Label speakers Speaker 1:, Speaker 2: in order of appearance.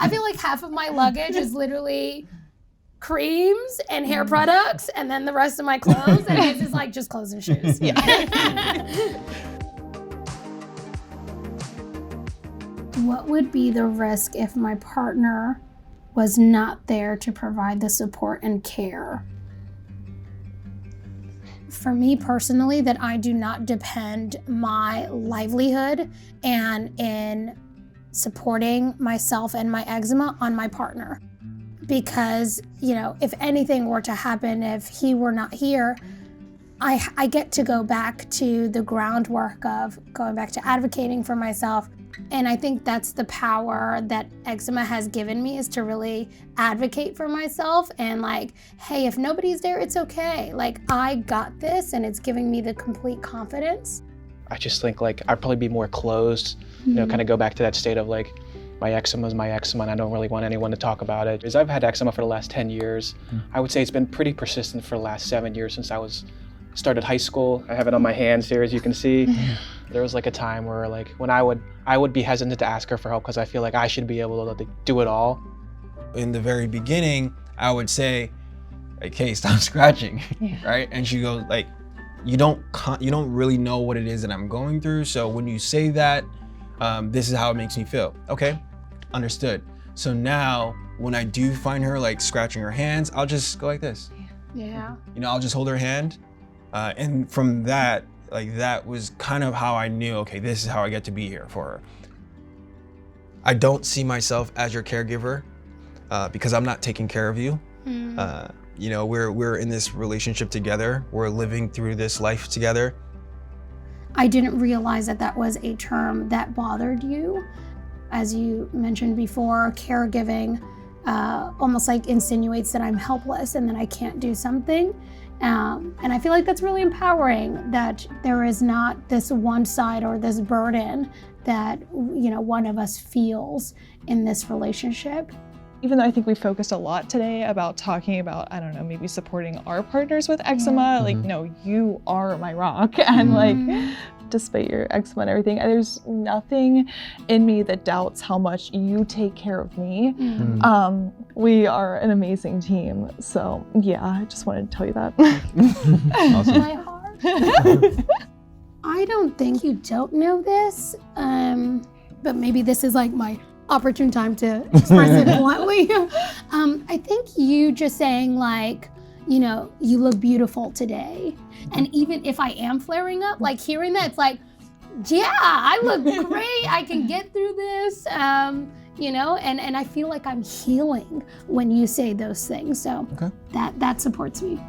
Speaker 1: I feel like half of my luggage is literally creams and hair products, and then the rest of my clothes, and it's just like just clothes and shoes.
Speaker 2: Yeah.
Speaker 1: What would be the risk if my partner was not there to provide the support and care? For me personally, that I do not depend my livelihood and in supporting myself and my eczema on my partner. Because, you know, if anything were to happen, if he were not here, I get to go back to the groundwork of going back to advocating for myself. And I think that's the power that eczema has given me, is to really advocate for myself and like, hey, if nobody's there, it's okay. Like, I got this, and it's giving me the complete confidence.
Speaker 3: I just think like I'd probably be more closed, you know, kind of go back to that state of like, my eczema is my eczema and I don't really want anyone to talk about it. Because I've had eczema for the last 10 years. I would say it's been pretty persistent for the last 7 years since I started high school. I have it on my hands here, as you can see. There was like a time where like when I would be hesitant to ask her for help because I feel like I should be able to do it all.
Speaker 4: In the very beginning, I would say, like, hey, stop scratching, right? And she goes like, you don't really know what it is that I'm going through. So when you say that, this is how it makes me feel. Okay, understood. So now when I do find her like scratching her hands, I'll just go like this.
Speaker 1: Yeah.
Speaker 4: You know, I'll just hold her hand. And from that, like that was kind of how I knew, okay, this is how I get to be here for her. I don't see myself as your caregiver because I'm not taking care of you. You know, we're in this relationship together. We're living through this life together.
Speaker 1: I didn't realize that that was a term that bothered you. As you mentioned before, caregiving almost like insinuates that I'm helpless and that I can't do something. And I feel like that's really empowering, that there is not this one side or this burden that, you know, one of us feels in this relationship.
Speaker 2: Even though I think we focused a lot today about talking about, I don't know, maybe supporting our partners with eczema, like, no, you are my rock. And like, despite your eczema and everything, there's nothing in me that doubts how much you take care of me. We are an amazing team. So yeah, I just wanted to tell you that.
Speaker 4: Awesome.
Speaker 1: My heart. I don't think you don't know this, but maybe this is like my opportune time to express it bluntly. I think you just saying like, you know, you look beautiful today. And even if I am flaring up, like hearing that, it's like, yeah, I look great. I can get through this, you know, and I feel like I'm healing when you say those things. So that supports me.